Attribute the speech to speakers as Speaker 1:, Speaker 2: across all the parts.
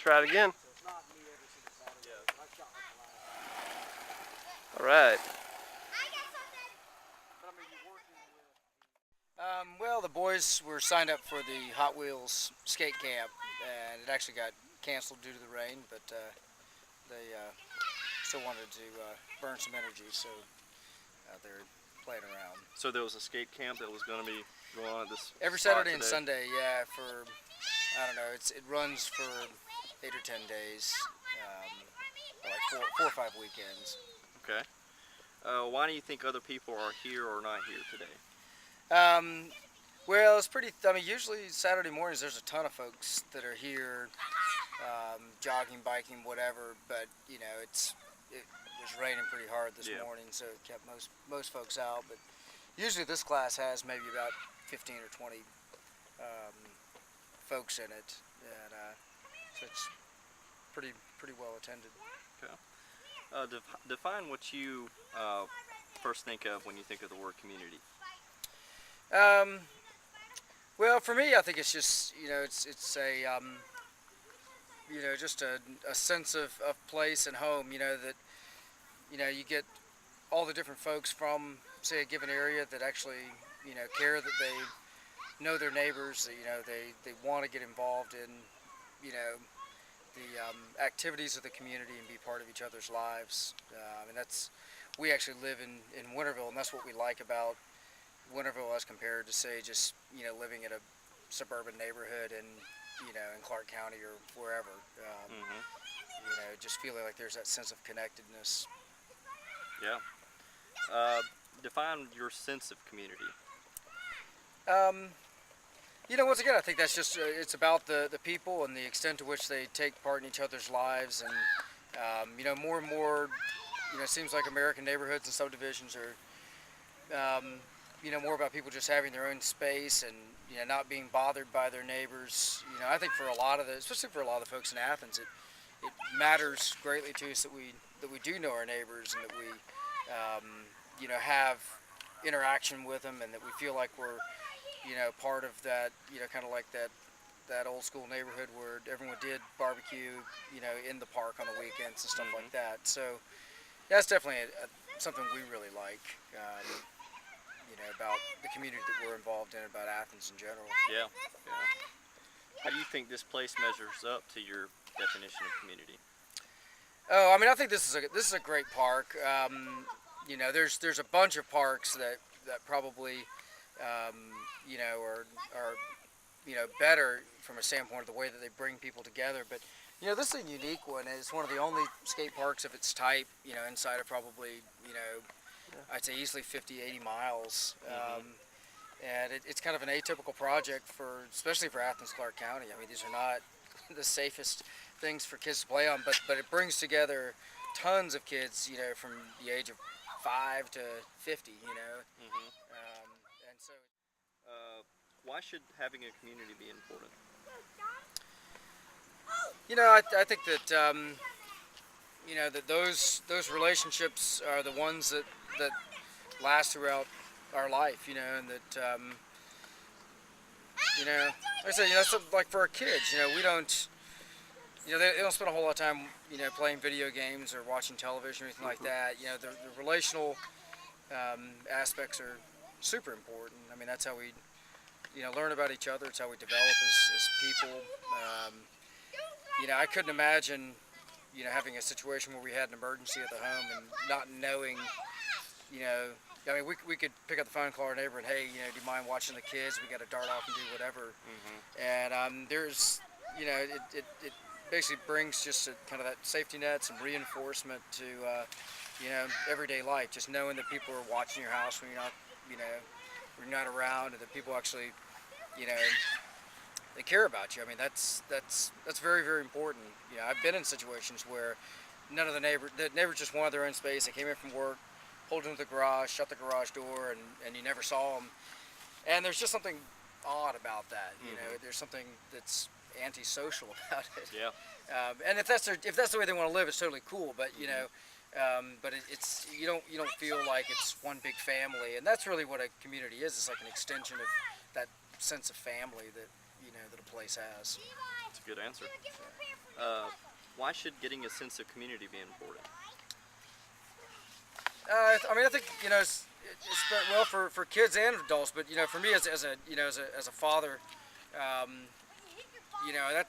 Speaker 1: try it again. All right.
Speaker 2: Well, the boys were signed up for the Hot Wheels skate camp, and it actually got canceled due to the rain, but they still wanted to burn some energy, so they're playing around.
Speaker 1: So there was a skate camp that was going to be going on at this
Speaker 2: Every
Speaker 1: spot
Speaker 2: Saturday and
Speaker 1: today?
Speaker 2: Sunday, yeah, for, I don't know, it runs for 8 or 10 days, for like four or five weekends.
Speaker 1: Okay. Why do you think other people are here or not here today?
Speaker 2: Well, it's pretty, I mean, usually Saturday mornings there's a ton of folks that are here, jogging, biking, whatever, but, you know, it was raining pretty hard this morning, so it kept most folks out, but usually this class has maybe about 15 or 20 folks in it, and so it's pretty well attended.
Speaker 1: Okay. Define what you first think of when you think of the word community.
Speaker 2: Well, for me, I think it's just, you know, it's a you know, just a sense of place and home. You know, that, you know, you get all the different folks from, say, a given area that actually, you know, care, that they know their neighbors, that, you know, they want to get involved in, you know, the activities of the community and be part of each other's lives. And we actually live in Winterville, and that's what we like about Winterville as compared to, say, just, you know, living in a suburban neighborhood in, you know, in Clarke County or wherever. You know, just feeling like there's that sense of connectedness.
Speaker 1: Yeah. Define your sense of community.
Speaker 2: You know, once again, I think that's just, it's about the people and the extent to which they take part in each other's lives. And, you know, more and more, you know, it seems like American neighborhoods and subdivisions are, you know, more about people just having their own space and, you know, not being bothered by their neighbors. You know, I think for a lot of especially for a lot of the folks in Athens, it matters greatly to us that we do know our neighbors, and that we, you know, have interaction with them, and that we feel like we're, you know, part of that, you know, kind of like that old school neighborhood where everyone did barbecue, you know, in the park on the weekends and stuff like that. So that's definitely something we really like. You know, about the community that we're involved in, about Athens in general.
Speaker 1: Yeah. How do you think this place measures up to your definition of community?
Speaker 2: Oh, I mean, I think this is a great park. You know, there's a bunch of parks that probably, you know, are you know, better from a standpoint of the way that they bring people together. But, you know, this is a unique one. It's one of the only skate parks of its type, you know, inside of probably, you know, I'd say easily 50, 80 miles. And it's kind of an atypical project especially for Athens, Clarke County. I mean, these are not the safest things for kids to play on, but it brings together tons of kids, you know, from the age of 5 to 50, you know. And so,
Speaker 1: why should having a community be important?
Speaker 2: you know, I think that, you know, that those relationships are the ones that last throughout our life, you know, and that, you know, like I said, you know, so like for our kids, you know, we don't, you know, they don't spend a whole lot of time, you know, playing video games or watching television or anything like that. You know, the relational aspects are super important. I mean, that's how we, you know, learn about each other. It's how we develop as people. You know, I couldn't imagine, you know, having a situation where we had an emergency at the home and not knowing, you know, I mean, we could pick up the phone and call our neighbor and, hey, you know, do you mind watching the kids? We got to dart off and do whatever. And there's, you know, it basically brings just kind of that safety net, some reinforcement to, you know, everyday life. Just knowing that people are watching your house when you're not, you know, when you're not around, and that people actually, you know, they care about you. I mean, that's very, very important. You know, I've been in situations where none of the neighbors just wanted their own space. They came in from work, pulled into the garage, shut the garage door, and you never saw them. And there's just something odd about that. You know, there's something that's antisocial about it.
Speaker 1: Yeah.
Speaker 2: And if that's the way they want to live, it's totally cool. But you know, but it's you don't feel like it's one big family, and that's really what a community is. It's like an extension of that sense of family that, you know, that a place has.
Speaker 1: That's a good answer. Why should getting a sense of community be important?
Speaker 2: I mean, I think it's well for kids and adults, but for me as a as a father, um,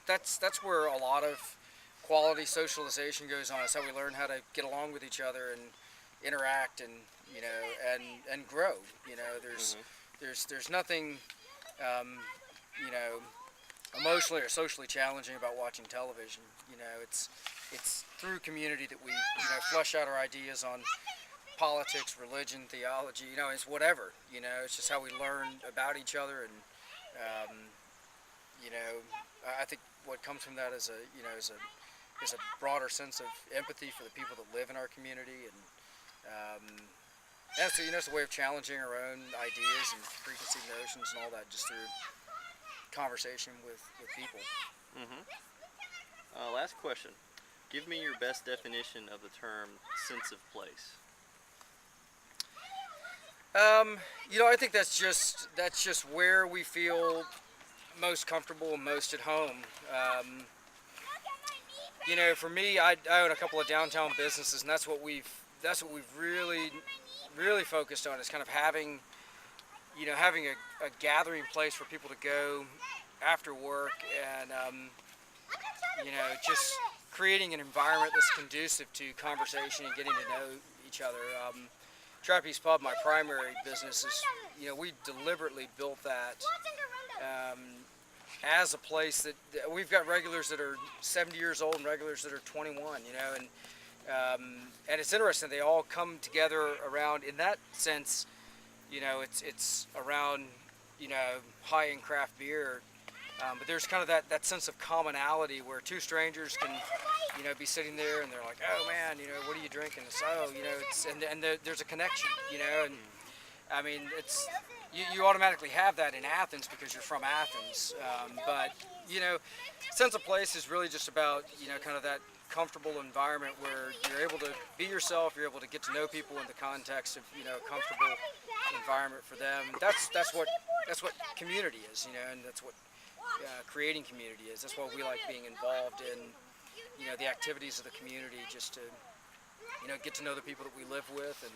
Speaker 2: that's where a lot of quality socialization goes on. It's how we learn how to get along with each other and interact and and grow. There's
Speaker 1: Hmm.
Speaker 2: there's nothing um, you know emotionally or socially challenging about watching television. It's through community that we flush out our ideas on politics, religion, theology. It's whatever. It's just how we learn about each other, and um, I think what comes from that is a broader sense of empathy for the people that live in our community, and it's a way of challenging our own ideas and preconceived notions and all that just through conversation with people.
Speaker 1: Hmm. Last question. Give me your best definition of the term sense of place.
Speaker 2: I think that's just where we feel most comfortable and most at home. For me, I own a couple of downtown businesses, and that's what we've really focused on is kind of having a gathering place for people to go after work, and just creating an environment that's conducive to conversation and getting to know each other. Trapeze Pub, my primary business, is we deliberately built that um, as a place that we've got regulars that are 70 years old and regulars that are 21. And it's interesting. They all come together around. In that sense, it's around high-end craft beer. But there's kind of that sense of commonality where two strangers can be sitting there and they're like, oh man, what are you drinking? It's there's a connection, and I mean you automatically have that in Athens because you're from Athens. But sense of place is really just about kind of that comfortable environment where you're able to be yourself, you're able to get to know people in the context of a comfortable environment for them. That's what community is, and that's what creating community is. That's why we like being involved in the activities of the community, just to get to know the people that we live with, and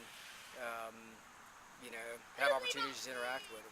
Speaker 2: have opportunities to interact with them.